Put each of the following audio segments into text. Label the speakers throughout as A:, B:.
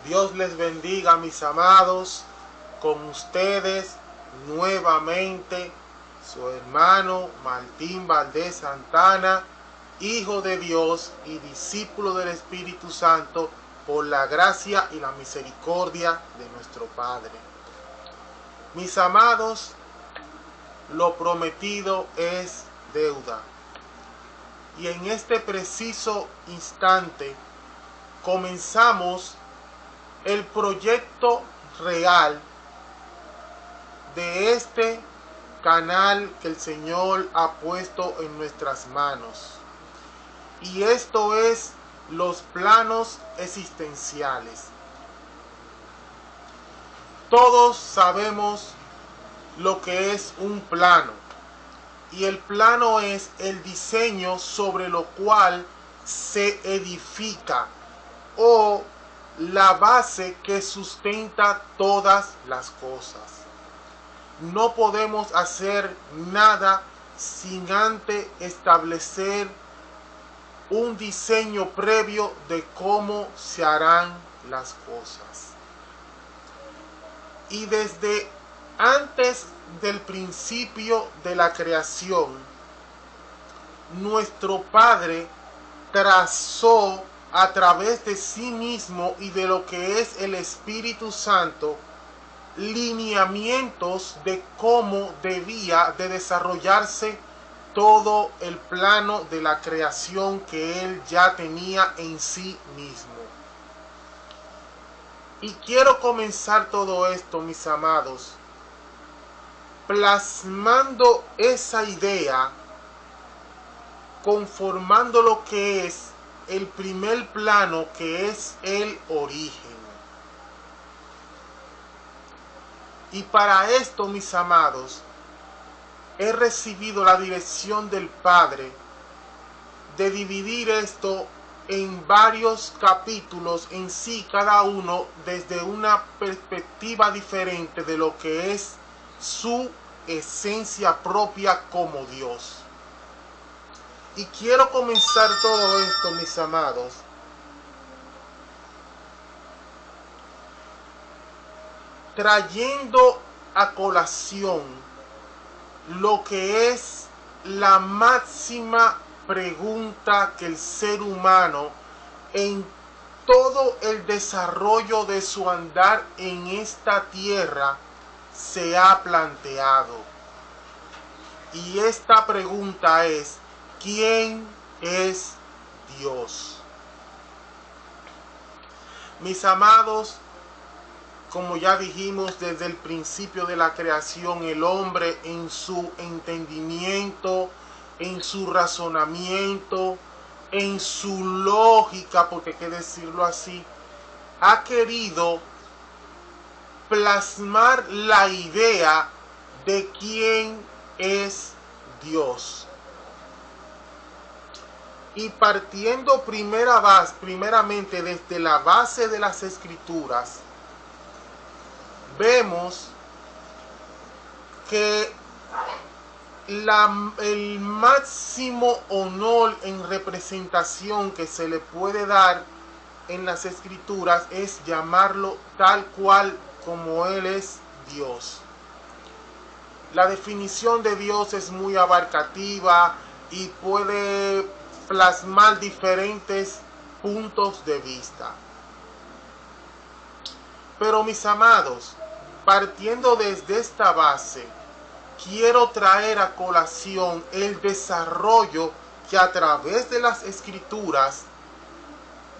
A: Dios les bendiga, mis amados, con ustedes nuevamente su hermano Martín Valdés Santana, hijo de Dios y discípulo del Espíritu Santo, por la gracia y la misericordia de nuestro Padre. Mis amados, lo prometido es deuda. Y en este preciso instante comenzamos el proyecto real de este canal que el Señor ha puesto en nuestras manos. Y esto es los planos existenciales. Todos sabemos lo que es un plano. Y el plano es el diseño sobre lo cual se edifica o la base que sustenta todas las cosas. No podemos hacer nada sin antes establecer un diseño previo de cómo se harán las cosas. Y desde antes del principio de la creación, nuestro Padre trazó a través de sí mismo y de lo que es el Espíritu Santo lineamientos de cómo debía de desarrollarse todo el plano de la creación que Él ya tenía en sí mismo. Y quiero comenzar todo esto, mis amados, plasmando esa idea, conformando lo que es el primer plano, que es el origen. Y para esto, mis amados, he recibido la dirección del Padre de dividir esto en varios capítulos en sí, cada uno desde una perspectiva diferente de lo que es su esencia propia como Dios. Y quiero comenzar todo esto, mis amados, trayendo a colación lo que es la máxima pregunta que el ser humano en todo el desarrollo de su andar en esta tierra se ha planteado. Y esta pregunta es: ¿quién es Dios? Mis amados, como ya dijimos, desde el principio de la creación, el hombre en su entendimiento, en su razonamiento, en su lógica, porque hay que decirlo así, ha querido plasmar la idea de quién es Dios. Y partiendo primeramente desde la base de las Escrituras, vemos que el máximo honor en representación que se le puede dar en las Escrituras es llamarlo tal cual como Él es, Dios. La definición de Dios es muy abarcativa y puede plasmar diferentes puntos de vista. Pero, mis amados, partiendo desde esta base, quiero traer a colación el desarrollo que a través de las Escrituras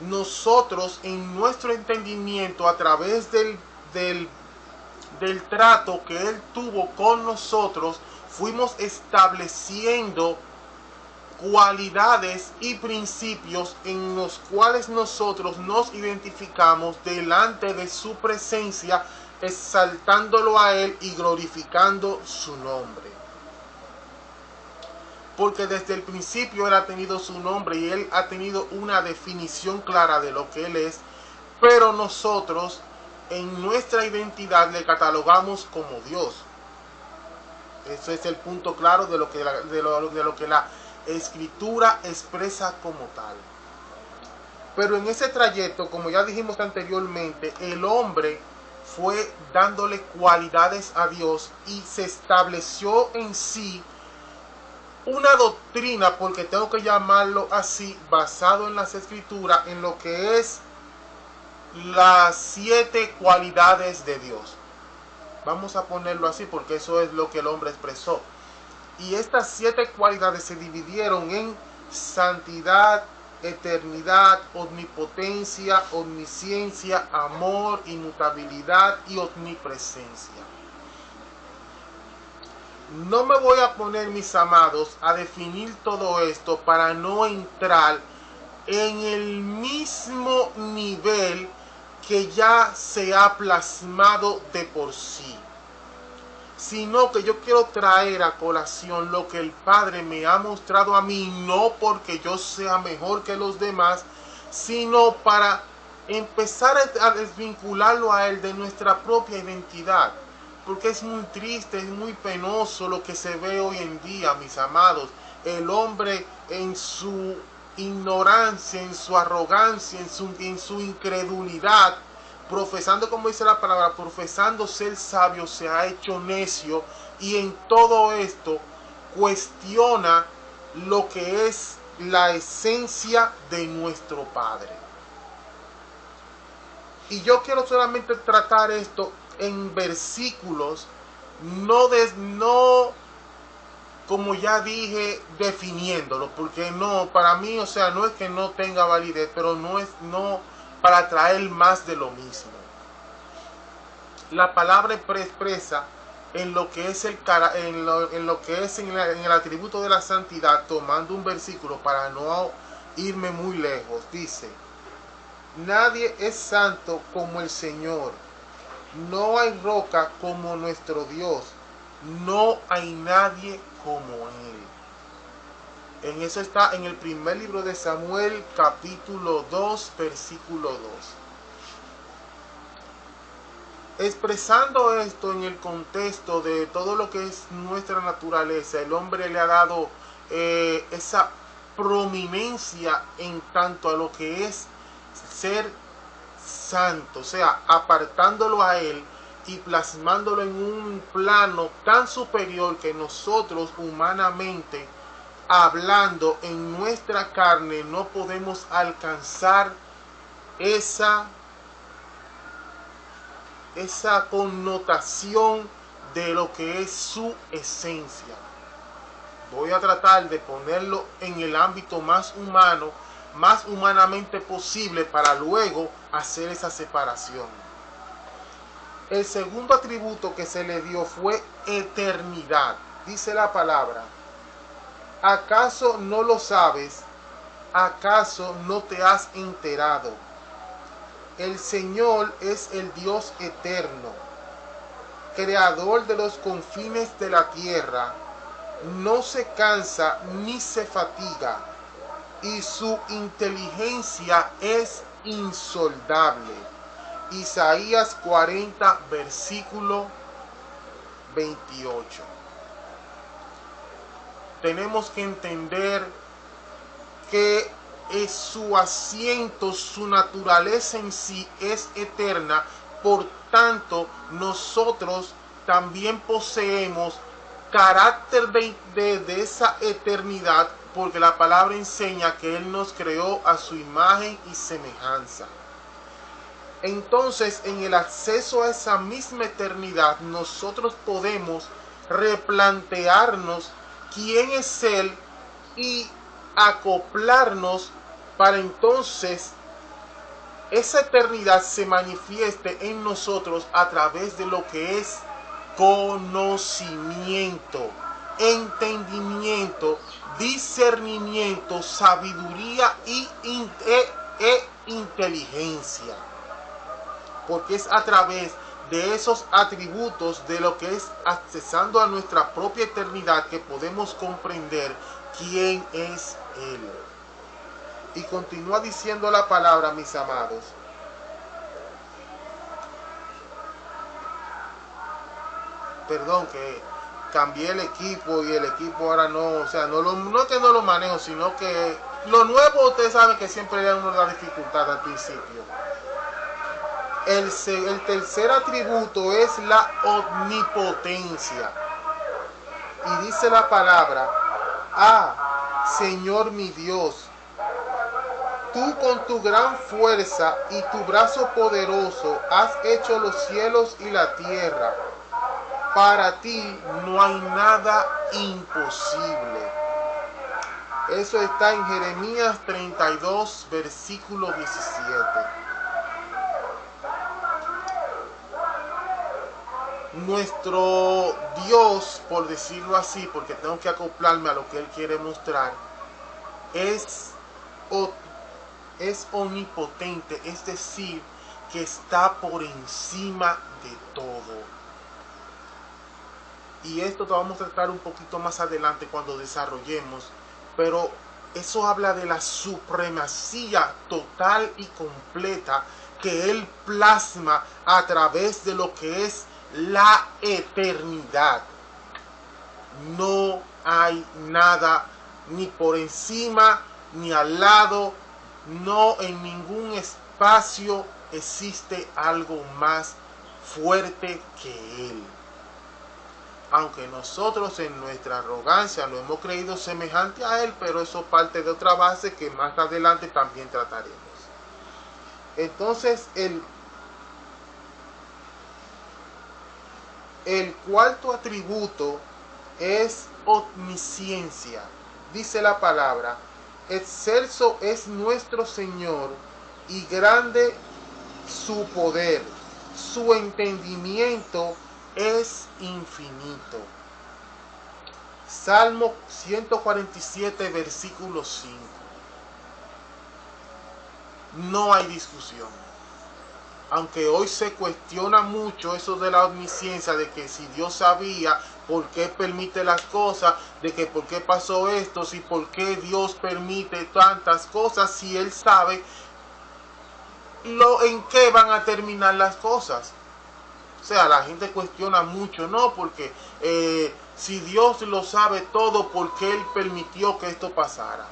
A: nosotros en nuestro entendimiento, a través del trato que Él tuvo con nosotros, fuimos estableciendo cualidades y principios en los cuales nosotros nos identificamos delante de su presencia, exaltándolo a Él y glorificando su nombre. Porque desde el principio Él ha tenido su nombre y Él ha tenido una definición clara de lo que Él es, pero nosotros en nuestra identidad le catalogamos como Dios. Ese es el punto claro de lo que la Escritura expresa como tal. Pero en ese trayecto, como ya dijimos anteriormente, el hombre fue dándole cualidades a Dios y se estableció en sí una doctrina, porque tengo que llamarlo así, basado en las escrituras, en lo que es las 7 cualidades de Dios. Vamos a ponerlo así porque eso es lo que el hombre expresó. Y estas 7 cualidades se dividieron en santidad, eternidad, omnipotencia, omnisciencia, amor, inmutabilidad y omnipresencia. No me voy a poner, mis amados, a definir todo esto para no entrar en el mismo nivel que ya se ha plasmado de por sí, sino que yo quiero traer a colación lo que el Padre me ha mostrado a mí, no porque yo sea mejor que los demás, sino para empezar a desvincularlo a Él de nuestra propia identidad. Porque es muy triste, es muy penoso lo que se ve hoy en día, mis amados. El hombre en su ignorancia, en su arrogancia, en su incredulidad, profesando, como dice la palabra, profesando ser sabio, se ha hecho necio, y en todo esto cuestiona lo que es la esencia de nuestro Padre. Y yo quiero solamente tratar esto en versículos, no como ya dije, definiéndolo, porque no, para mí, o sea, no es que no tenga validez, pero no para traer más de lo mismo. La palabra expresa en lo que es en el atributo de la santidad, tomando un versículo para no irme muy lejos, dice: nadie es santo como el Señor. No hay roca como nuestro Dios. No hay nadie como Él. En eso está en el primer libro de Samuel, capítulo 2, versículo 2. Expresando esto en el contexto de todo lo que es nuestra naturaleza, el hombre le ha dado esa prominencia en tanto a lo que es ser santo, o sea, apartándolo a Él y plasmándolo en un plano tan superior que nosotros, humanamente hablando, en nuestra carne no podemos alcanzar esa connotación de lo que es su esencia. Voy a tratar de ponerlo en el ámbito más humano, más humanamente posible, para luego hacer esa separación. El segundo atributo que se le dio fue eternidad. Dice la palabra: ¿acaso no lo sabes? ¿Acaso no te has enterado? El Señor es el Dios eterno, creador de los confines de la tierra. No se cansa ni se fatiga, y su inteligencia es insondable. Isaías 40, versículo 28. Tenemos que entender que su asiento, su naturaleza en sí es eterna. Por tanto, nosotros también poseemos carácter de esa eternidad, porque la palabra enseña que Él nos creó a su imagen y semejanza. Entonces, en el acceso a esa misma eternidad, nosotros podemos replantearnos quién es Él y acoplarnos para entonces esa eternidad se manifieste en nosotros a través de lo que es conocimiento, entendimiento, discernimiento, sabiduría e inteligencia. Porque es a través de esos atributos, de lo que es accesando a nuestra propia eternidad, que podemos comprender quién es Él. Y continúa diciendo la palabra, mis amados: perdón, que cambié el equipo y el equipo ahora no, o sea, no es que no lo manejo, sino que Lo nuevo, ustedes saben que siempre da uno la dificultad al principio. El tercer atributo es la omnipotencia. Y dice la palabra: Señor mi Dios, tú con tu gran fuerza y tu brazo poderoso has hecho los cielos y la tierra. Para ti no hay nada imposible. Eso está en Jeremías 32, versículo 17. Nuestro Dios, por decirlo así, porque tengo que acoplarme a lo que Él quiere mostrar, es omnipotente, es decir, que está por encima de todo. Y esto lo vamos a tratar un poquito más adelante cuando desarrollemos, pero eso habla de la supremacía total y completa que Él plasma a través de lo que es la eternidad. No hay nada ni por encima ni al lado, no en ningún espacio existe algo más fuerte que Él. Aunque nosotros en nuestra arrogancia lo hemos creído semejante a Él, pero eso parte de otra base que más adelante también trataremos. Entonces, el cuarto atributo es omnisciencia. Dice la palabra: excelso es nuestro Señor y grande su poder, su entendimiento es infinito. Salmo 147, versículo 5. No hay discusión. Aunque hoy se cuestiona mucho eso de la omnisciencia, de que si Dios sabía, ¿por qué permite las cosas? De que por qué pasó esto, si por qué Dios permite tantas cosas, si Él sabe en qué van a terminar las cosas. O sea, la gente cuestiona mucho, ¿no? Porque si Dios lo sabe todo, ¿por qué Él permitió que esto pasara?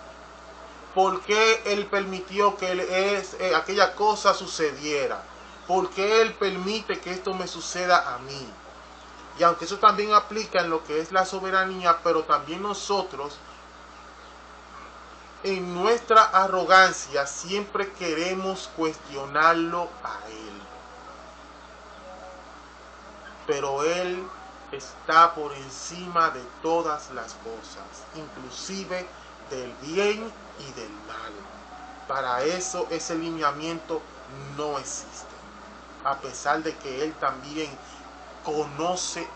A: ¿Por qué Él permitió que aquella cosa sucediera? ¿Por qué Él permite que esto me suceda a mí? Y aunque eso también aplica en lo que es la soberanía, pero también nosotros, en nuestra arrogancia, siempre queremos cuestionarlo a Él. Pero Él está por encima de todas las cosas, inclusive del bien y del mal. Para eso ese lineamiento no existe, a pesar de que Él también conoce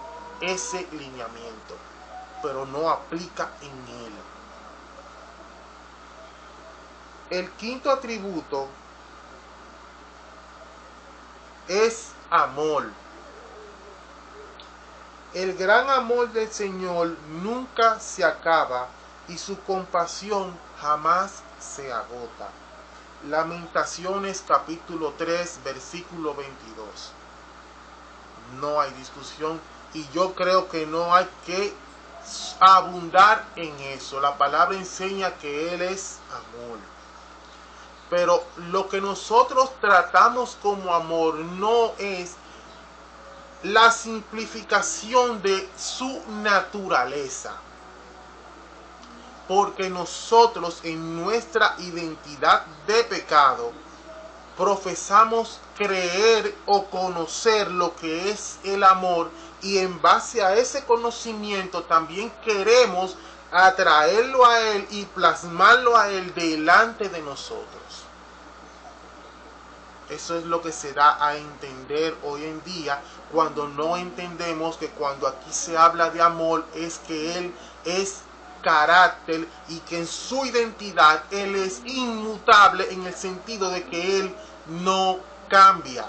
A: ese lineamiento, pero no aplica en Él. El quinto atributo es amor. El gran amor del Señor nunca se acaba y su compasión jamás se agota. Lamentaciones capítulo 3, versículo 22. No hay discusión y yo creo que no hay que abundar en eso. La palabra enseña que Él es amor. Pero lo que nosotros tratamos como amor no es la simplificación de su naturaleza, porque nosotros en nuestra identidad de pecado profesamos creer o conocer lo que es el amor, y en base a ese conocimiento también queremos atraerlo a Él y plasmarlo a Él delante de nosotros. Eso es lo que se da a entender hoy en día, cuando no entendemos que cuando aquí se habla de amor es que Él es carácter y que en su identidad Él es inmutable, en el sentido de que Él no cambia.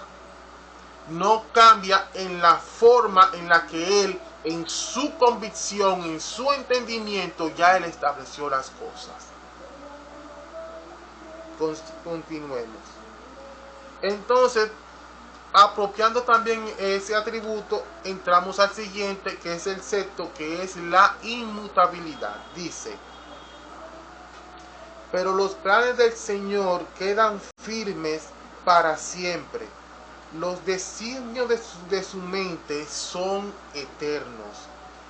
A: No cambia en la forma en la que Él, en su convicción, en su entendimiento, ya Él estableció las cosas. Continuemos. Entonces, apropiando también ese atributo, entramos al siguiente, que es el sexto, que es la inmutabilidad. Dice: pero los planes del Señor quedan firmes para siempre. Los designios de su mente son eternos.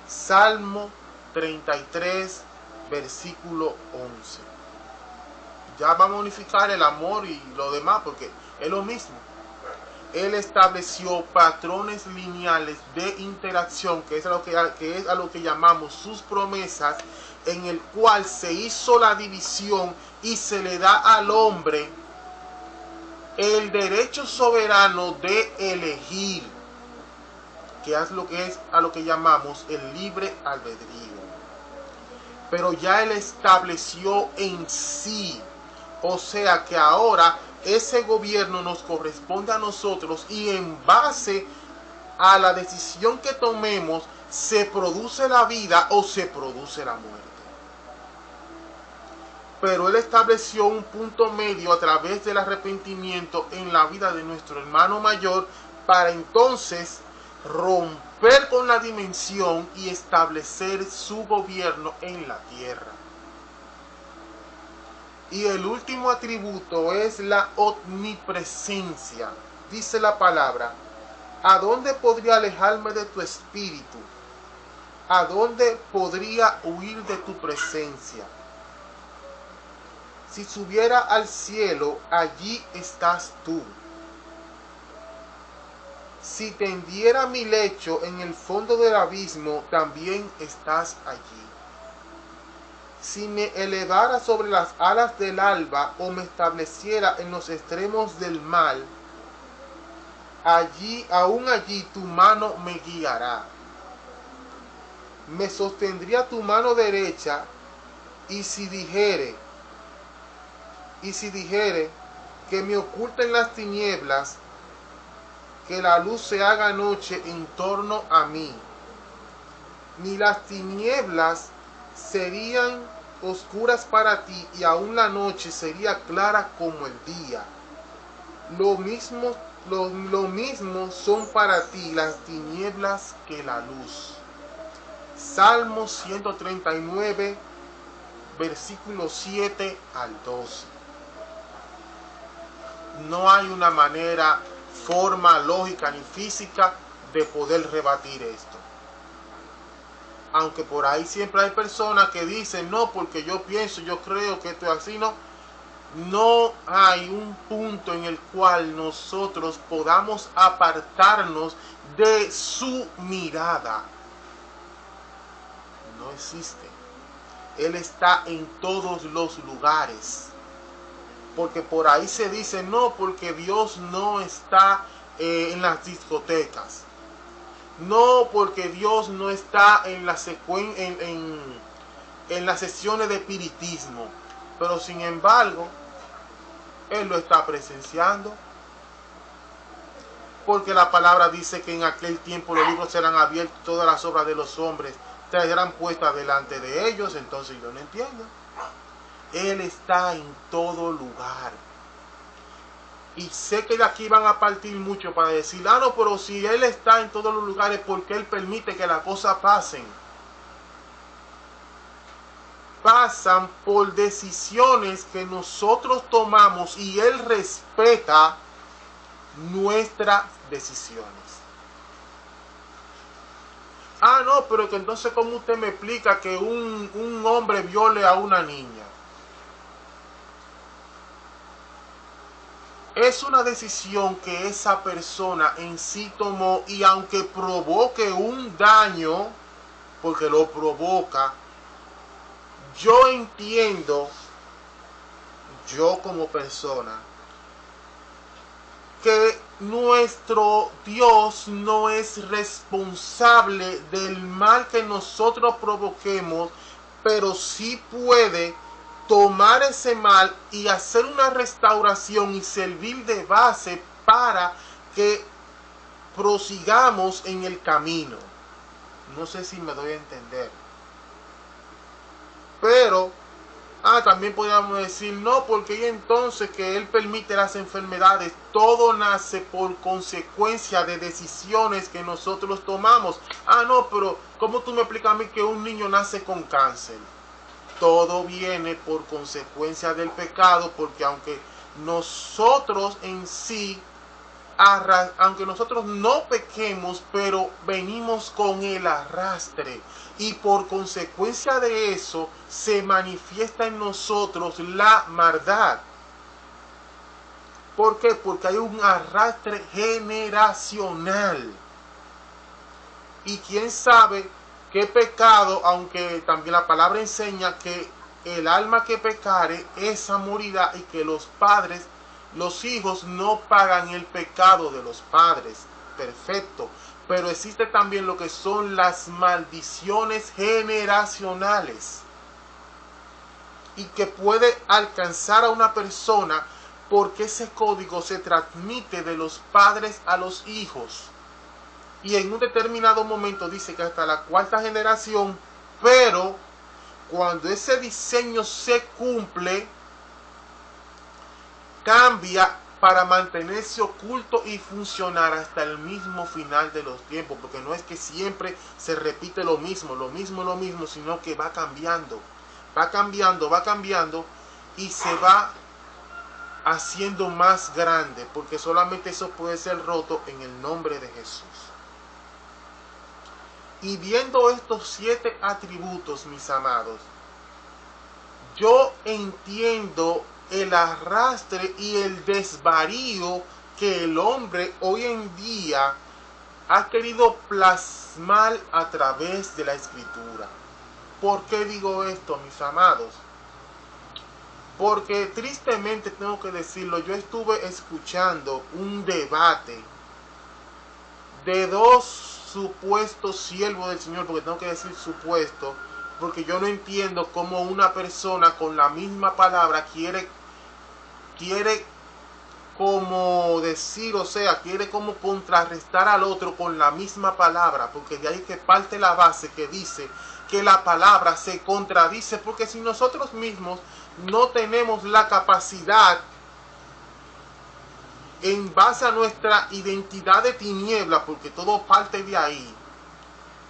A: Salmo 33, versículo 11. Ya vamos a unificar el amor y lo demás porque es lo mismo. Él estableció patrones lineales de interacción, que es a lo que llamamos sus promesas, en el cual se hizo la división y se le da al hombre el derecho soberano de elegir, que es a lo que llamamos el libre albedrío. Pero ya él estableció en sí, o sea que ahora ese gobierno nos corresponde a nosotros y en base a la decisión que tomemos se produce la vida o se produce la muerte. Pero él estableció un punto medio a través del arrepentimiento en la vida de nuestro hermano mayor para entonces romper con la dimensión y establecer su gobierno en la tierra. Y el último atributo es la omnipresencia. Dice la palabra: ¿a dónde podría alejarme de tu espíritu? ¿A dónde podría huir de tu presencia? Si subiera al cielo, allí estás tú. Si tendiera mi lecho en el fondo del abismo, también estás allí. Si me elevara sobre las alas del alba o me estableciera en los extremos del mar, aún allí tu mano me guiará. Me sostendría tu mano derecha, y si dijere que me oculten las tinieblas, que la luz se haga noche en torno a mí. Ni las tinieblas serían oscuras para ti, y aún la noche sería clara como el día. Lo mismo son para ti las tinieblas que la luz. Salmo 139, versículos 7 al 12. No hay una manera, forma lógica ni física de poder rebatir esto. Aunque por ahí siempre hay personas que dicen, no, porque yo pienso, yo creo que esto es así, no hay un punto en el cual nosotros podamos apartarnos de su mirada. No existe. Él está en todos los lugares. Porque por ahí se dice, no, porque Dios no está en las discotecas. No, porque Dios no está en las sesiones de espiritismo. Pero sin embargo, Él lo está presenciando. Porque la palabra dice que en aquel tiempo los libros serán abiertos, todas las obras de los hombres serán puestas delante de ellos. Entonces yo no entiendo. Él está en todo lugar. Y sé que de aquí van a partir mucho para decir, no, pero si Él está en todos los lugares, ¿por qué Él permite que las cosas pasen? Pasan por decisiones que nosotros tomamos y Él respeta nuestras decisiones. No, pero que entonces, ¿cómo usted me explica que un hombre viole a una niña? Es una decisión que esa persona en sí tomó, y aunque provoque un daño, porque lo provoca, yo entiendo, yo como persona, que nuestro Dios no es responsable del mal que nosotros provoquemos, pero sí puede tomar ese mal y hacer una restauración y servir de base para que prosigamos en el camino. No sé si me doy a entender. Pero también podríamos decir, no, porque entonces que Él permite las enfermedades. Todo nace por consecuencia de decisiones que nosotros tomamos. No, pero ¿cómo tú me explicas a mí que un niño nace con cáncer? todo viene por consecuencia del pecado, porque aunque nosotros en sí, aunque nosotros no pequemos, pero venimos con el arrastre, y por consecuencia de eso se manifiesta en nosotros la maldad. ¿Por qué? Porque hay un arrastre generacional. Y quién sabe qué pecado, aunque también la palabra enseña que el alma que pecare, esa morirá, y que los padres, los hijos no pagan el pecado de los padres. Perfecto. Pero existe también lo que son las maldiciones generacionales, y que puede alcanzar a una persona porque ese código se transmite de los padres a los hijos. Y en un determinado momento dice que hasta la cuarta generación, pero cuando ese diseño se cumple, cambia para mantenerse oculto y funcionar hasta el mismo final de los tiempos, porque no es que siempre se repite lo mismo, sino que va cambiando, y se va haciendo más grande, porque solamente eso puede ser roto en el nombre de Jesús. Y viendo estos 7 atributos, mis amados, yo entiendo el arrastre y el desvarío que el hombre hoy en día ha querido plasmar a través de la Escritura. ¿Por qué digo esto, mis amados? Porque tristemente tengo que decirlo, yo estuve escuchando un debate de 2 supuestos siervos del Señor, porque tengo que decir supuesto, porque yo no entiendo cómo una persona con la misma palabra quiere como decir, o sea, quiere como contrarrestar al otro con la misma palabra, porque de ahí que parte la base que dice que la palabra se contradice, porque si nosotros mismos no tenemos la capacidad, en base a nuestra identidad de tiniebla, porque todo parte de ahí,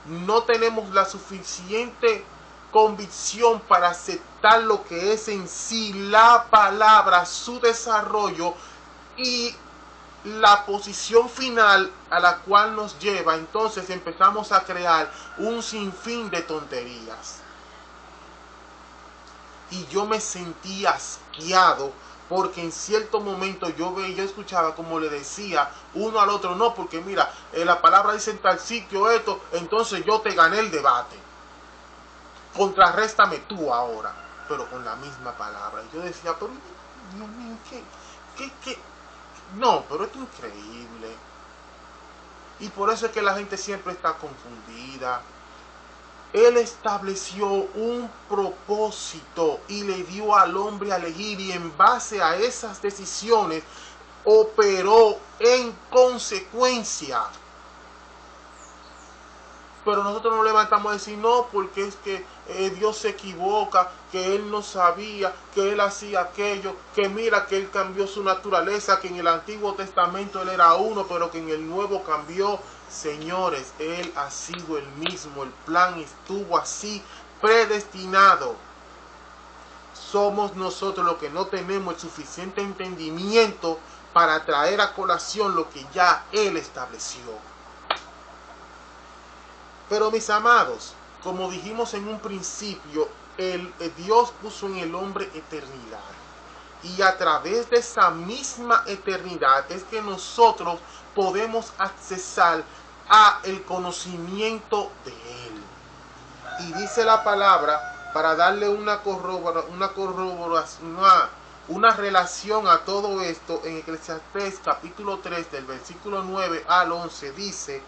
A: no tenemos la suficiente convicción para aceptar lo que es en sí la palabra, su desarrollo y la posición final a la cual nos lleva, entonces empezamos a crear un sinfín de tonterías. Y yo me sentía asqueado, porque en cierto momento yo escuchaba como le decía uno al otro, no, porque mira, la palabra dice en tal sitio esto, entonces yo te gané el debate, contrarréstame tú ahora, pero con la misma palabra. Y yo decía, pero Dios mío, ¿qué? No, pero esto es increíble. Y por eso es que la gente siempre está confundida. Él estableció un propósito y le dio al hombre a elegir, y en base a esas decisiones operó en consecuencia. Pero nosotros nos levantamos a decir, no, porque es que Dios se equivoca, que Él no sabía, que Él hacía aquello, que mira que Él cambió su naturaleza, que en el Antiguo Testamento Él era uno, pero que en el Nuevo cambió. Señores, Él ha sido el mismo, el plan estuvo así predestinado. Somos nosotros los que no tenemos el suficiente entendimiento para traer a colación lo que ya Él estableció. Pero mis amados, como dijimos en un principio, Dios puso en el hombre eternidad. Y a través de esa misma eternidad es que nosotros podemos accesar a el conocimiento de Él. Y dice la palabra, para darle una corroboración, una relación a todo esto, en Eclesiastés capítulo 3 del versículo 9 al 11 dice: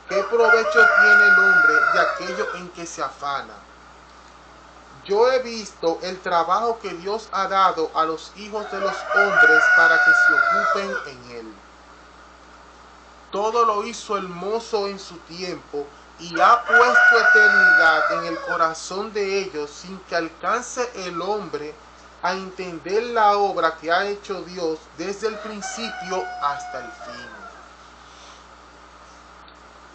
A: ¿qué provecho tiene el hombre de aquello en que se afana? Yo he visto el trabajo que Dios ha dado a los hijos de los hombres para que se ocupen en él. Todo lo hizo hermoso en su tiempo, y ha puesto eternidad en el corazón de ellos, sin que alcance el hombre a entender la obra que ha hecho Dios desde el principio hasta el fin.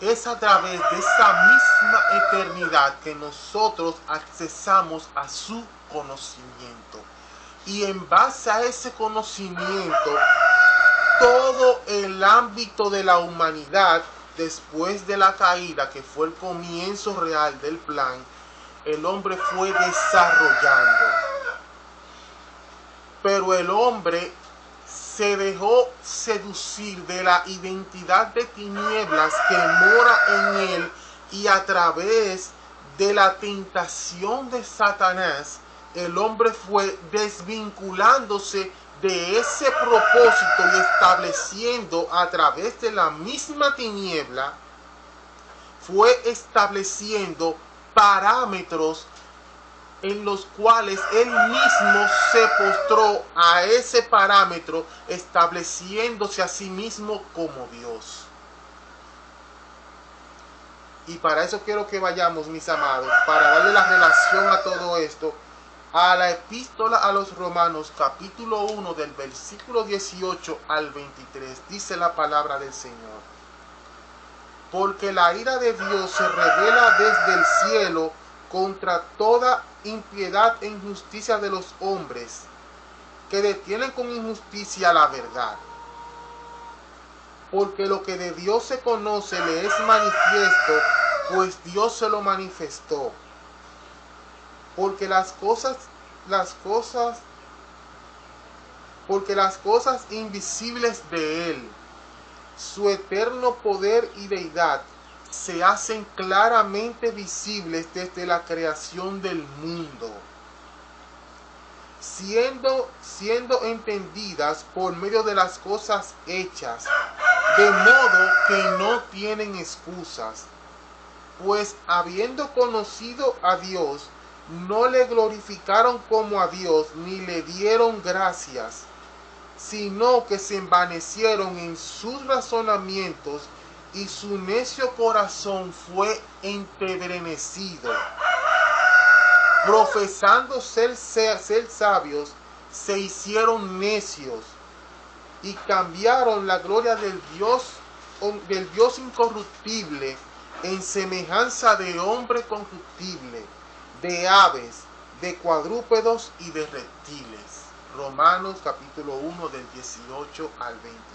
A: es a través de esa misma eternidad que nosotros accesamos a su conocimiento. Y en base a ese conocimiento, todo el ámbito de la humanidad, después de la caída, que fue el comienzo real del plan, el hombre fue desarrollando. Pero el hombre se dejó seducir de la identidad de tinieblas que mora en él, y a través de la tentación de Satanás, el hombre fue desvinculándose de ese propósito y estableciendo a través de la misma tiniebla, fue estableciendo parámetros en los cuales él mismo se postró a ese parámetro, estableciéndose a sí mismo como Dios. Y para eso quiero que vayamos, mis amados, para darle la relación a todo esto, a la epístola a los Romanos, capítulo 1, del versículo 18 al 23, dice la palabra del Señor. Porque la ira de Dios se revela desde el cielo contra toda impiedad e injusticia de los hombres, que detienen con injusticia la verdad. Porque lo que de Dios se conoce le es manifiesto, pues Dios se lo manifestó. Porque las cosas invisibles de Él, su eterno poder y deidad, se hacen claramente visibles desde la creación del mundo, siendo entendidas por medio de las cosas hechas, de modo que no tienen excusas. Pues habiendo conocido a Dios, no le glorificaron como a Dios, ni le dieron gracias, sino que se envanecieron en sus razonamientos, y su necio corazón fue entenebrecido. Profesando ser sabios, se hicieron necios, y cambiaron la gloria del Dios incorruptible en semejanza de hombre corruptible, de aves, de cuadrúpedos y de reptiles. Romanos capítulo 1, del 18 al 23.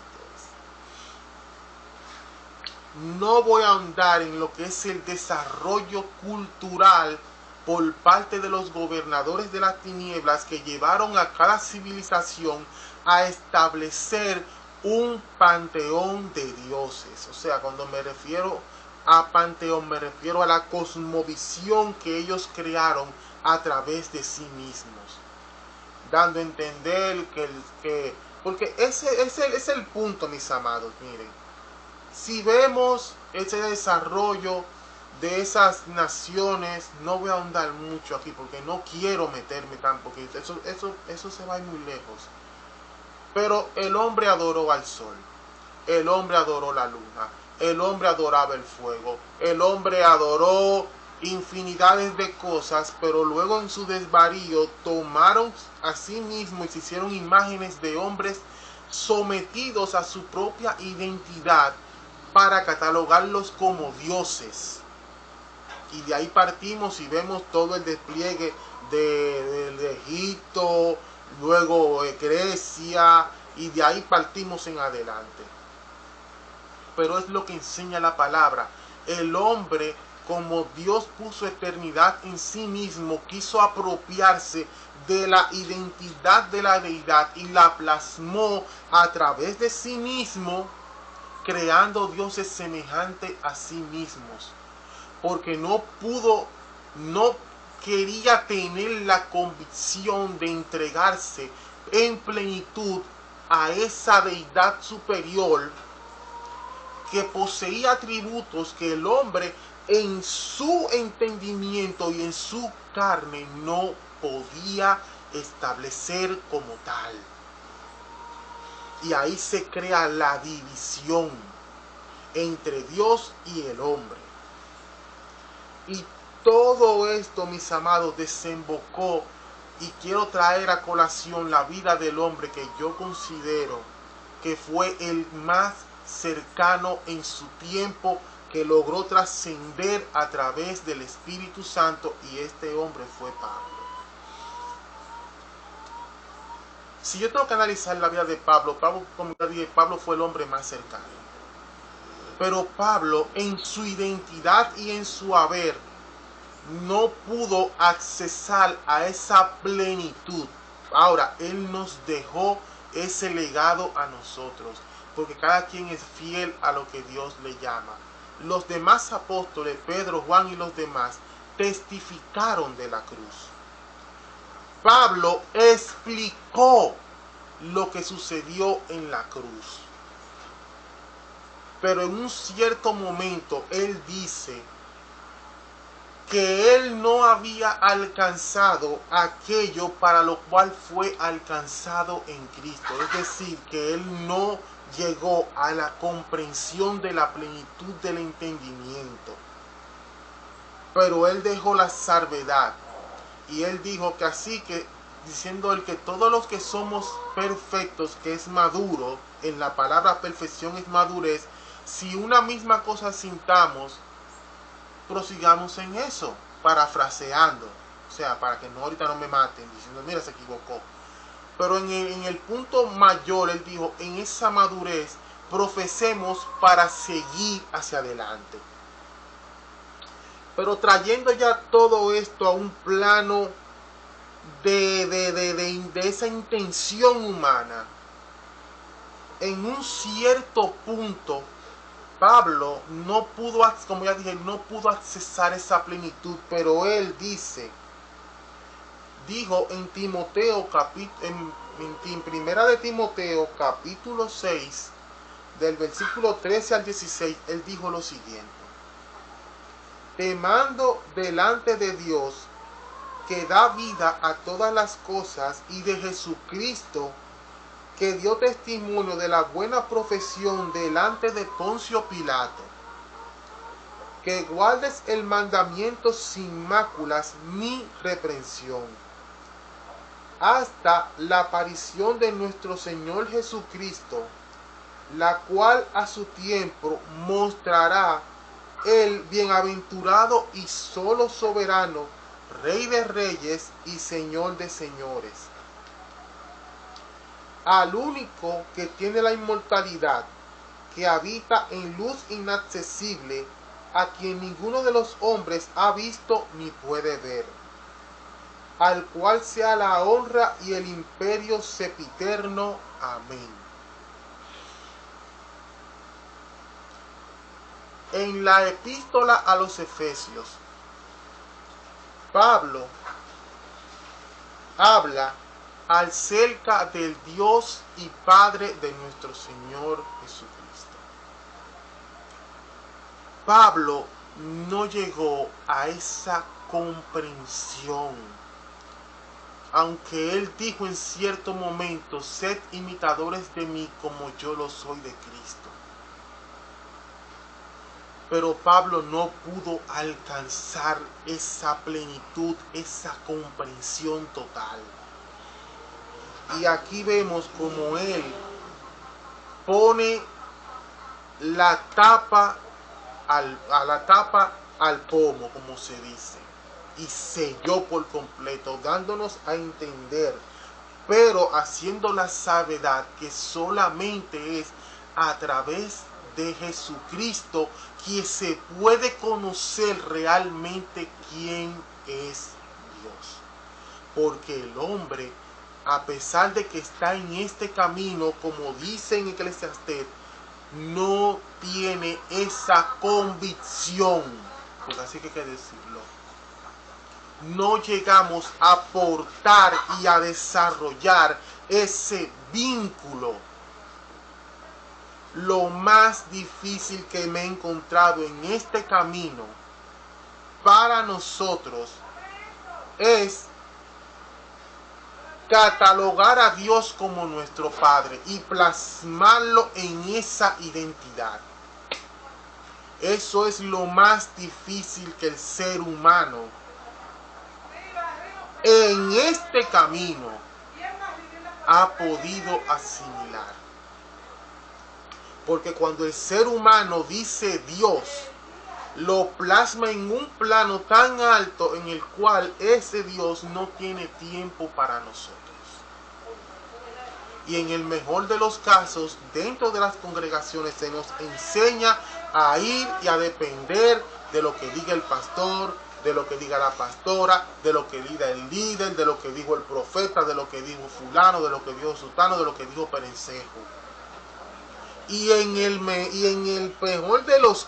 A: No voy a ahondar en lo que es el desarrollo cultural por parte de los gobernadores de las tinieblas, que llevaron a cada civilización a establecer un panteón de dioses. O sea, cuando me refiero a panteón, me refiero a la cosmovisión que ellos crearon a través de sí mismos, dando a entender porque ese es el punto, mis amados. Miren, si vemos ese desarrollo de esas naciones, no voy a ahondar mucho aquí porque no quiero meterme tan poquito, eso se va a ir muy lejos. Pero el hombre adoró al sol, el hombre adoró la luna, el hombre adoraba el fuego, el hombre adoró infinidades de cosas, pero luego en su desvarío tomaron a sí mismos y se hicieron imágenes de hombres sometidos a su propia identidad para catalogarlos como dioses. Y de ahí partimos y vemos todo el despliegue de Egipto, luego Grecia, y de ahí partimos en adelante. Pero es lo que enseña la palabra. El hombre, como Dios puso eternidad en sí mismo, quiso apropiarse de la identidad de la deidad y la plasmó a través de sí mismo, creando dioses semejantes a sí mismos. Porque no quería tener la convicción de entregarse en plenitud a esa deidad superior que poseía atributos que el hombre en su entendimiento y en su carne no podía establecer como tal. Y ahí se crea la división entre Dios y el hombre. Y todo esto, mis amados, desembocó, y quiero traer a colación la vida del hombre que yo considero que fue el más cercano en su tiempo que logró trascender a través del Espíritu Santo, y este hombre fue Pablo. Si yo tengo que analizar la vida de Pablo, como ya dije, Pablo fue el hombre más cercano. Pero Pablo, en su identidad y en su haber, no pudo accesar a esa plenitud. Ahora, Él nos dejó ese legado a nosotros, porque cada quien es fiel a lo que Dios le llama. Los demás apóstoles, Pedro, Juan y los demás, testificaron de la cruz. Pablo explicó lo que sucedió en la cruz. Pero en un cierto momento él dice que él no había alcanzado aquello para lo cual fue alcanzado en Cristo. Es decir, que él no llegó a la comprensión de la plenitud del entendimiento. Pero él dejó la salvedad. Y él dijo que así que, diciendo él que todos los que somos perfectos, que es maduro, en la palabra perfección es madurez, si una misma cosa sintamos, prosigamos en eso, parafraseando, o sea, para que no ahorita no me maten, diciendo, mira, se equivocó. Pero en el punto mayor, él dijo, en esa madurez, profesemos para seguir hacia adelante. Pero trayendo ya todo esto a un plano de esa intención humana, en un cierto punto, Pablo no pudo, como ya dije, no pudo accesar esa plenitud, pero él dijo en Timoteo, en primera de Timoteo, capítulo 6, del versículo 13 al 16, él dijo lo siguiente: te mando delante de Dios, que da vida a todas las cosas, y de Jesucristo, que dio testimonio de la buena profesión delante de Poncio Pilato, que guardes el mandamiento sin máculas ni reprensión, hasta la aparición de nuestro Señor Jesucristo, la cual a su tiempo mostrará el bienaventurado y solo soberano, Rey de reyes y Señor de señores, al único que tiene la inmortalidad, que habita en luz inaccesible, a quien ninguno de los hombres ha visto ni puede ver, al cual sea la honra y el imperio sempiterno. Amén. En la epístola a los Efesios, Pablo habla acerca del Dios y Padre de nuestro Señor Jesucristo. Pablo no llegó a esa comprensión, aunque él dijo en cierto momento, sed imitadores de mí como yo lo soy de Cristo. Pero Pablo no pudo alcanzar esa plenitud, esa comprensión total. Y aquí vemos como él pone la tapa al pomo, como se dice, y selló por completo, dándonos a entender, pero haciendo la salvedad que solamente es a través de Jesucristo que se puede conocer realmente quién es Dios. Porque el hombre, a pesar de que está en este camino, como dice en Eclesiastés, no tiene esa convicción, porque así que hay que decirlo. No llegamos a aportar y a desarrollar ese vínculo. Lo más difícil que me he encontrado en este camino para nosotros es catalogar a Dios como nuestro Padre y plasmarlo en esa identidad. Eso es lo más difícil que el ser humano en este camino ha podido asimilar. Porque cuando el ser humano dice Dios, lo plasma en un plano tan alto en el cual ese Dios no tiene tiempo para nosotros. Y en el mejor de los casos, dentro de las congregaciones se nos enseña a ir y a depender de lo que diga el pastor, de lo que diga la pastora, de lo que diga el líder, de lo que dijo el profeta, de lo que dijo fulano, de lo que dijo sultano, de lo que dijo perencejo. Y en el mejor de los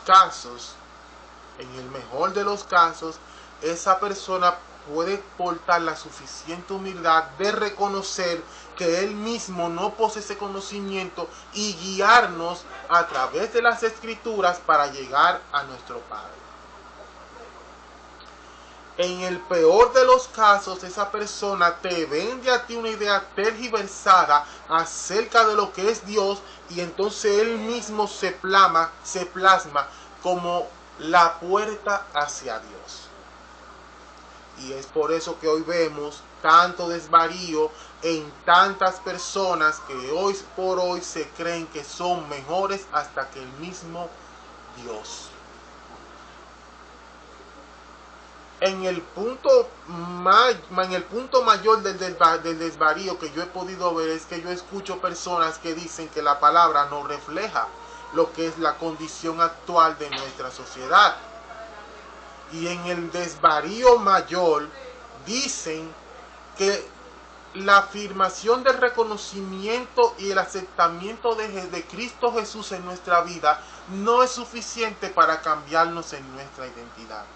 A: casos, esa persona puede portar la suficiente humildad de reconocer que él mismo no posee ese conocimiento y guiarnos a través de las escrituras para llegar a nuestro Padre. En el peor de los casos, esa persona te vende a ti una idea tergiversada acerca de lo que es Dios, y entonces él mismo se plasma como la puerta hacia Dios. Y es por eso que hoy vemos tanto desvarío en tantas personas que hoy por hoy se creen que son mejores hasta que el mismo Dios. En el punto mayor del desvarío que yo he podido ver es que yo escucho personas que dicen que la palabra no refleja lo que es la condición actual de nuestra sociedad. Y en el desvarío mayor dicen que la afirmación del reconocimiento y el aceptamiento de Cristo Jesús en nuestra vida no es suficiente para cambiarnos en nuestra identidad.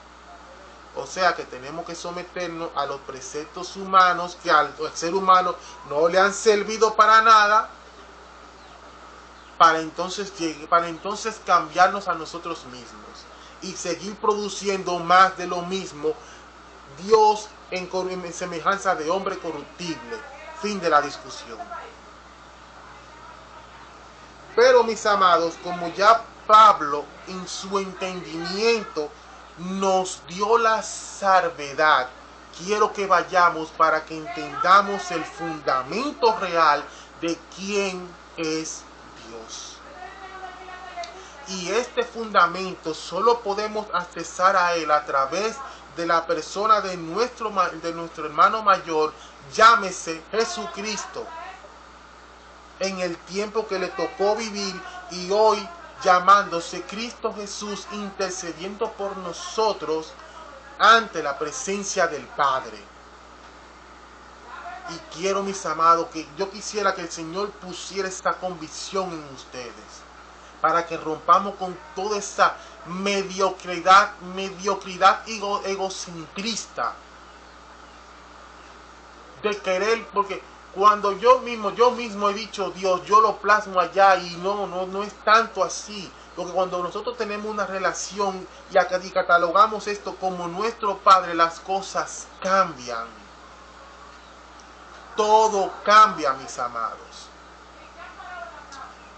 A: O sea que tenemos que someternos a los preceptos humanos que al ser humano no le han servido para nada, para entonces cambiarnos a nosotros mismos y seguir produciendo más de lo mismo. Dios en semejanza de hombre corruptible. Fin de la discusión. Pero mis amados, como ya Pablo en su entendimiento nos dio la salvedad, quiero que vayamos para que entendamos el fundamento real de quién es Dios. Y este fundamento solo podemos accesar a él a través de la persona de nuestro hermano mayor, llámese Jesucristo, en el tiempo que le tocó vivir, y hoy llamándose Cristo Jesús, intercediendo por nosotros ante la presencia del Padre. Y quiero, mis amados, que yo quisiera que el Señor pusiera esta convicción en ustedes, para que rompamos con toda esa mediocridad egocentrista de querer, porque cuando yo mismo he dicho Dios, yo lo plasmo allá, y no es tanto así. Porque cuando nosotros tenemos una relación y catalogamos esto como nuestro Padre, las cosas cambian. Todo cambia, mis amados.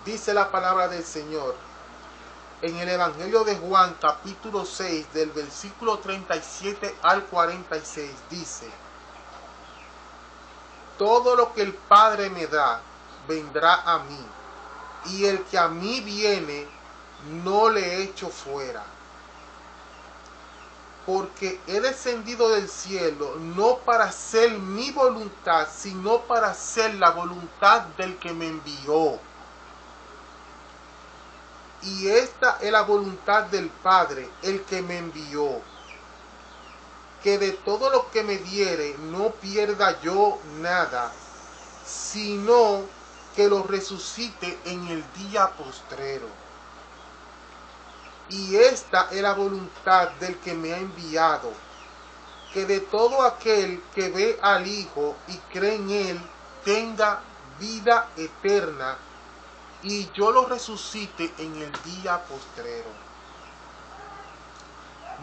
A: Dice la palabra del Señor en el Evangelio de Juan, capítulo 6, del versículo 37 al 46, dice: todo lo que el Padre me da, vendrá a mí, y el que a mí viene, no le echo fuera. Porque he descendido del cielo, no para hacer mi voluntad, sino para hacer la voluntad del que me envió. Y esta es la voluntad del Padre, el que me envió, que de todo lo que me diere no pierda yo nada, sino que lo resucite en el día postrero. Y esta es la voluntad del que me ha enviado, que de todo aquel que ve al Hijo y cree en él tenga vida eterna, y yo lo resucite en el día postrero.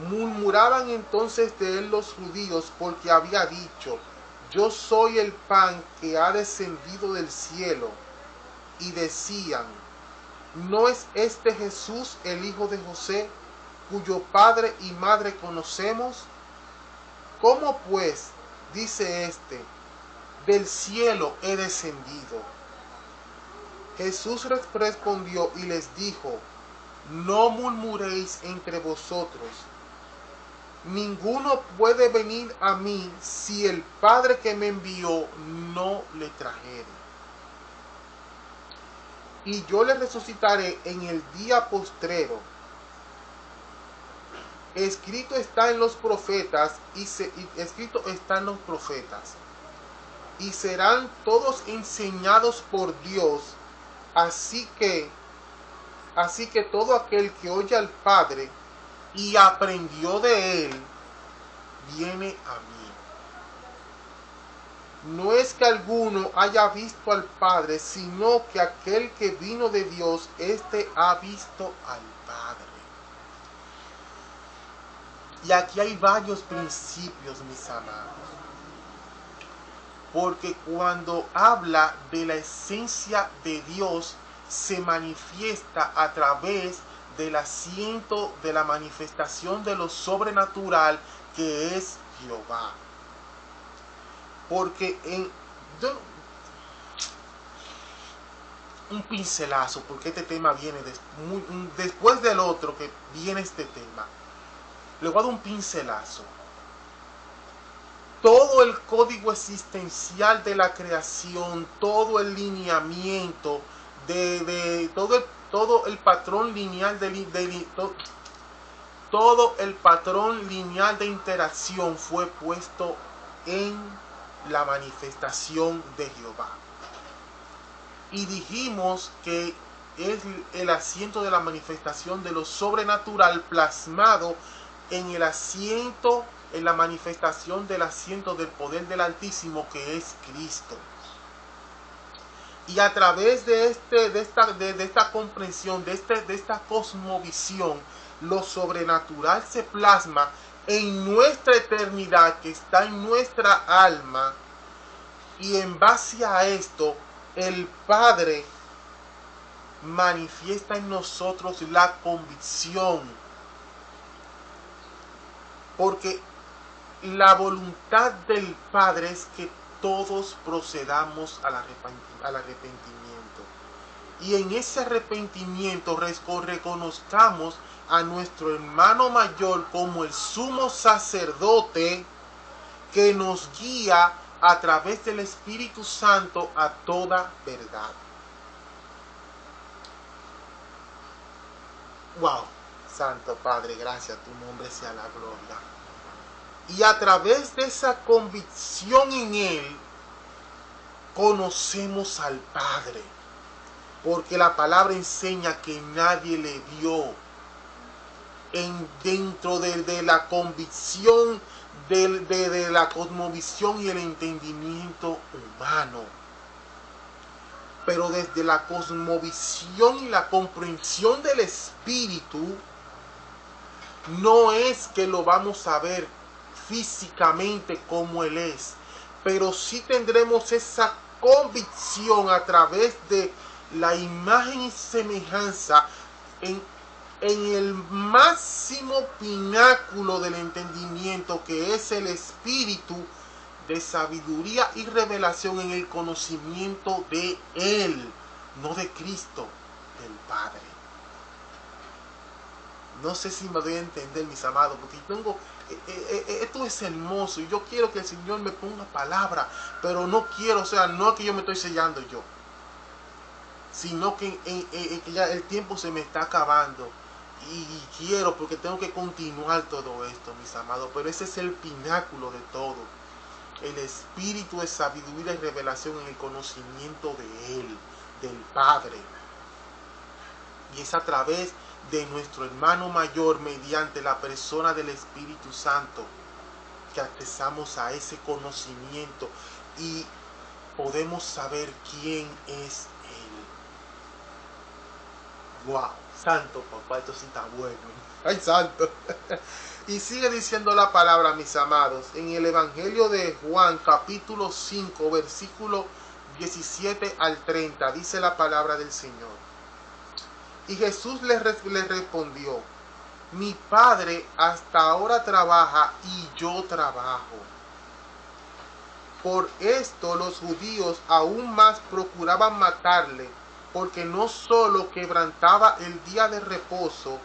A: Murmuraban entonces de él los judíos, porque había dicho: yo soy el pan que ha descendido del cielo. Y decían: ¿no es este Jesús el hijo de José, cuyo padre y madre conocemos? ¿Cómo pues dice este: del cielo he descendido? Jesús respondió y les dijo: no murmuréis entre vosotros. Ninguno puede venir a mí si el Padre que me envió no le trajere. Y yo le resucitaré en el día postrero. Escrito está en los profetas escrito está en los profetas. Y serán todos enseñados por Dios. Así que todo aquel que oye al Padre y aprendió de él, viene a mí. No es que alguno haya visto al Padre, sino que aquel que vino de Dios, éste ha visto al Padre. Y aquí hay varios principios, mis amados. Porque cuando habla de la esencia de Dios, se manifiesta a través del asiento de la manifestación de lo sobrenatural que es Jehová. Porque un pincelazo, porque este tema viene después del otro que viene este tema. Le voy a dar un pincelazo. Todo el código existencial de la creación, todo el lineamiento todo el patrón lineal todo el patrón lineal de interacción fue puesto en la manifestación de Jehová. Y dijimos que es el asiento de la manifestación de lo sobrenatural plasmado en el asiento, en la manifestación del asiento del poder del Altísimo, que es Cristo. Y a través de esta comprensión, de esta cosmovisión, lo sobrenatural se plasma en nuestra eternidad, que está en nuestra alma. Y en base a esto, el Padre manifiesta en nosotros la convicción. Porque la voluntad del Padre es que todos procedamos al arrepentimiento. Y en ese arrepentimiento reconozcamos a nuestro hermano mayor como el sumo sacerdote que nos guía a través del Espíritu Santo a toda verdad. Wow, Santo Padre, gracias, tu nombre sea la gloria. Y a través de esa convicción en Él, conocemos al Padre. Porque la palabra enseña que nadie le vio. Dentro de la convicción, de la cosmovisión y el entendimiento humano. Pero desde la cosmovisión y la comprensión del Espíritu, no es que lo vamos a ver físicamente como Él es, pero sí tendremos esa convicción a través de la imagen y semejanza en el máximo pináculo del entendimiento, que es el Espíritu de sabiduría y revelación en el conocimiento de Él, no de Cristo, del Padre. No sé si me doy a entender, mis amados, porque esto es hermoso y yo quiero que el Señor me ponga palabra, pero no quiero, o sea, no que yo me estoy sellando yo, sino que ya el tiempo se me está acabando y quiero, porque tengo que continuar todo esto, mis amados, pero ese es el pináculo de todo, el espíritu de sabiduría y revelación en el conocimiento de Él, del Padre, y es a través de nuestro hermano mayor, mediante la persona del Espíritu Santo, que accesamos a ese conocimiento y podemos saber quién es Él. Wow, santo papá, esto sí está bueno. Ay, santo. Y sigue diciendo la palabra, mis amados, en el Evangelio de Juan, capítulo 5, versículo 17 al 30, dice la palabra del Señor. Y Jesús le respondió: mi Padre hasta ahora trabaja y yo trabajo. Por esto los judíos aún más procuraban matarle, porque no solo quebrantaba el día de reposo,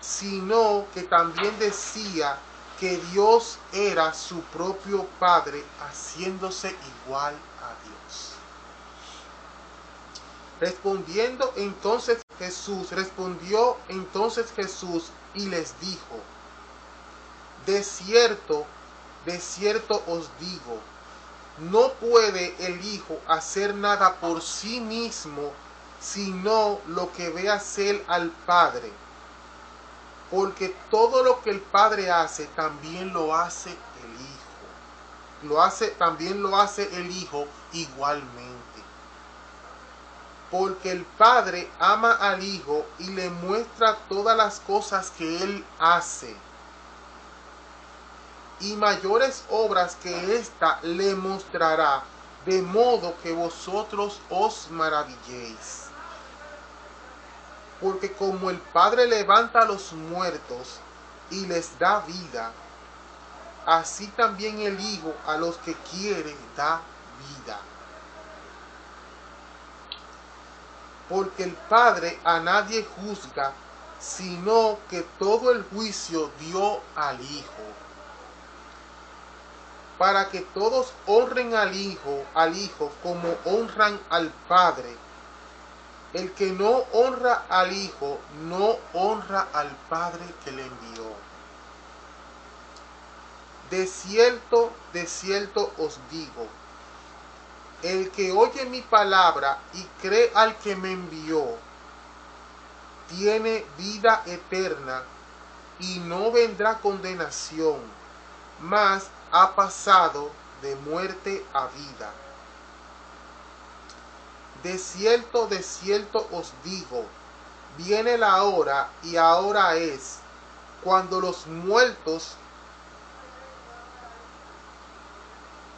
A: sino que también decía que Dios era su propio Padre, haciéndose igual a Dios. Respondió entonces Jesús y les dijo: de cierto os digo, no puede el Hijo hacer nada por sí mismo, sino lo que ve hacer al Padre. Porque todo lo que el Padre hace, también lo hace el Hijo. También lo hace el Hijo igualmente. Porque el Padre ama al Hijo y le muestra todas las cosas que Él hace. Y mayores obras que ésta le mostrará, de modo que vosotros os maravilléis. Porque como el Padre levanta a los muertos y les da vida, así también el Hijo a los que quiere da vida. Porque el Padre a nadie juzga, sino que todo el juicio dio al Hijo, para que todos honren al Hijo como honran al Padre. El que no honra al Hijo, no honra al Padre que le envió. De cierto os digo, el que oye mi palabra y cree al que me envió, tiene vida eterna y no vendrá condenación, mas ha pasado de muerte a vida. De cierto os digo, viene la hora, y ahora es, cuando los muertos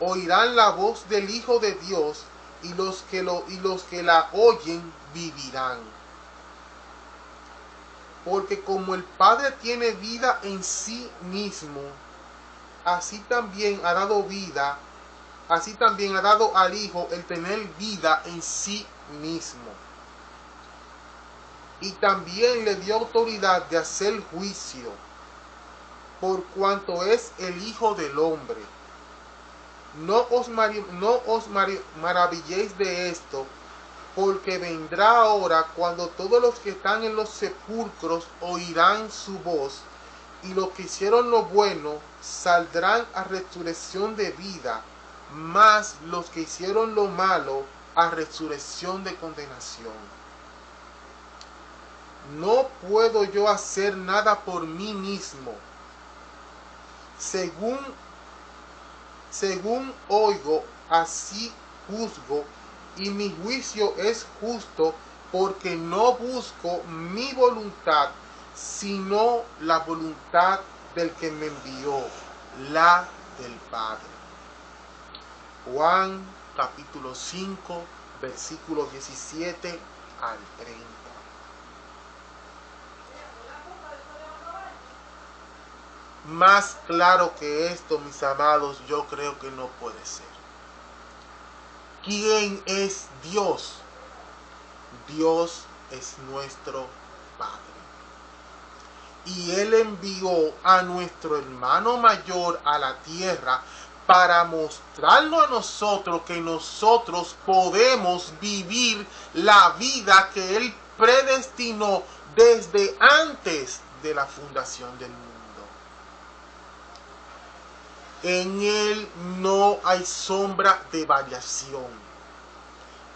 A: oirán la voz del Hijo de Dios, y los que la oyen vivirán. Porque como el Padre tiene vida en sí mismo, así también ha dado al Hijo el tener vida en sí mismo. Y también le dio autoridad de hacer juicio, por cuanto es el Hijo del Hombre. No os maravilléis de esto, porque vendrá hora cuando todos los que están en los sepulcros oirán su voz, y los que hicieron lo bueno saldrán a resurrección de vida, mas los que hicieron lo malo a resurrección de condenación. No puedo yo hacer nada por mí mismo. Según oigo, así juzgo, y mi juicio es justo, porque no busco mi voluntad, sino la voluntad del que me envió, la del Padre. Juan capítulo 5, versículo 17 al 30. Más claro que esto, mis amados, yo creo que no puede ser. ¿Quién es Dios? Dios es nuestro Padre. Y Él envió a nuestro hermano mayor a la tierra para mostrarnos a nosotros que nosotros podemos vivir la vida que Él predestinó desde antes de la fundación del mundo. En Él no hay sombra de variación.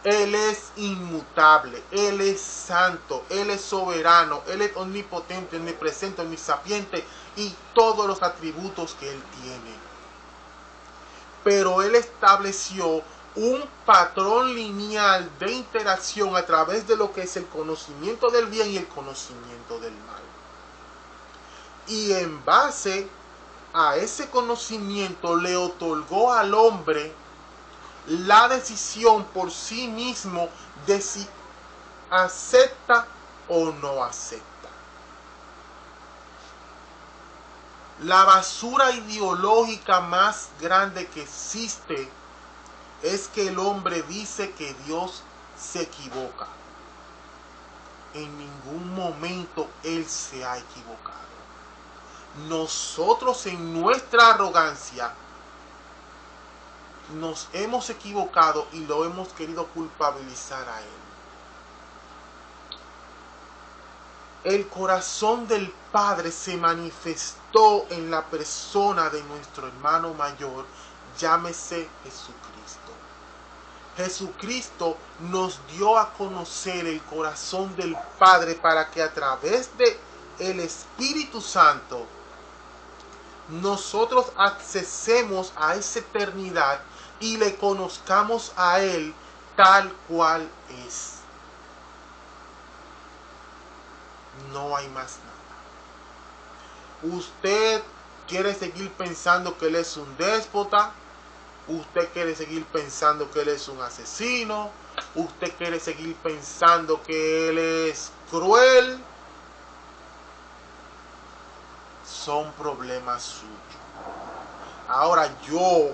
A: Él es inmutable, Él es santo, Él es soberano, Él es omnipotente, omnipresente, omnisapiente y todos los atributos que Él tiene. Pero Él estableció un patrón lineal de interacción a través de lo que es el conocimiento del bien y el conocimiento del mal. Y en base a ese conocimiento le otorgó al hombre la decisión por sí mismo de si acepta o no acepta. La basura ideológica más grande que existe es que el hombre dice que Dios se equivoca. en ningún momento Él se ha equivocado. Nosotros en nuestra arrogancia nos hemos equivocado y lo hemos querido culpabilizar a Él. El corazón del Padre se manifestó en la persona de nuestro hermano mayor, llámese Jesucristo. Jesucristo nos dio a conocer el corazón del Padre para que a través de el Espíritu Santo nosotros accesemos a esa eternidad y le conozcamos a Él tal cual es. No hay más nada. Usted quiere seguir pensando que Él es un déspota. Usted quiere seguir pensando que Él es un asesino. Usted quiere seguir pensando que Él es cruel. Son problemas suyos. Ahora yo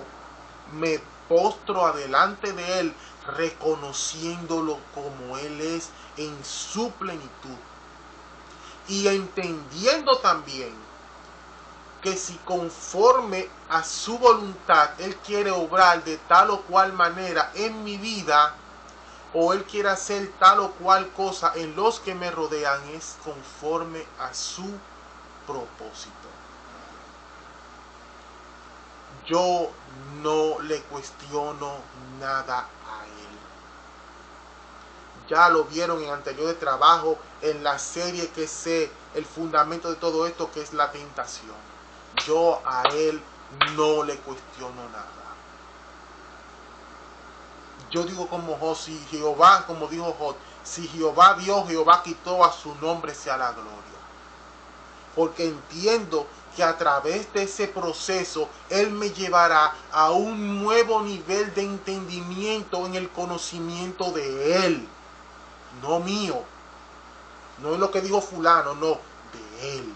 A: me postro adelante de Él, reconociéndolo como Él es en su plenitud. Y entendiendo también que si conforme a su voluntad Él quiere obrar de tal o cual manera en mi vida, o Él quiere hacer tal o cual cosa en los que me rodean, es conforme a su propósito. Yo no le cuestiono nada a Él. Ya lo vieron en anteriores trabajos, en la serie que es el fundamento de todo esto, que es la tentación. Yo a Él no le cuestiono nada. Yo digo como si Jehová, como dijo Job, si Jehová dio, Jehová quitó, a su nombre sea la gloria. Porque entiendo que a través de ese proceso Él me llevará a un nuevo nivel de entendimiento en el conocimiento de Él. No mío, no es lo que dijo fulano, no, de Él.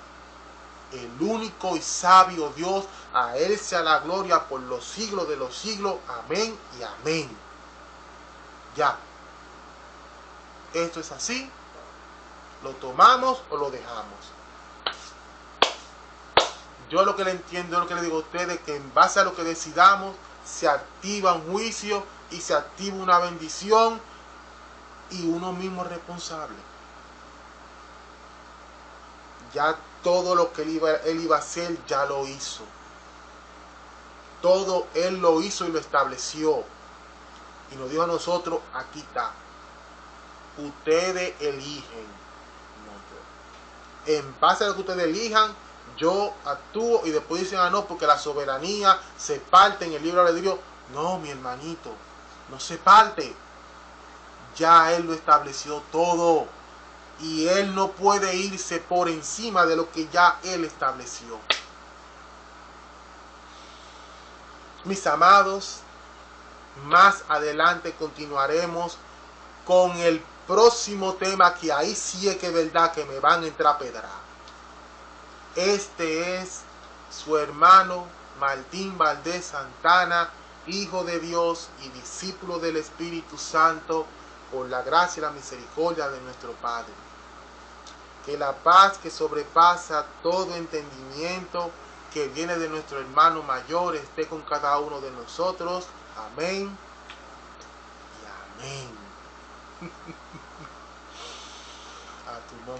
A: El único y sabio Dios, a Él sea la gloria por los siglos de los siglos. Amén y amén. Ya. Esto es así. ¿Lo tomamos o lo dejamos? Yo lo que le entiendo, es lo que le digo a ustedes, que en base a lo que decidamos, se activa un juicio y se activa una bendición y uno mismo es responsable. Ya todo lo que él iba a hacer, ya lo hizo. Todo Él lo hizo y lo estableció. Y nos dijo a nosotros, aquí está. Ustedes eligen. No yo. En base a lo que ustedes elijan, yo actúo, y después dicen, no, porque la soberanía se parte en el libre albedrío. No, mi hermanito, no se parte. Ya Él lo estableció todo. Y Él no puede irse por encima de lo que ya Él estableció. Mis amados, más adelante continuaremos con el próximo tema, que ahí sí es que es verdad que me van a entrar a pedrar. Este es su hermano Martín Valdés Santana, hijo de Dios y discípulo del Espíritu Santo, por la gracia y la misericordia de nuestro Padre. Que la paz que sobrepasa todo entendimiento, que viene de nuestro hermano mayor, esté con cada uno de nosotros. Amén y amén. A tu nombre.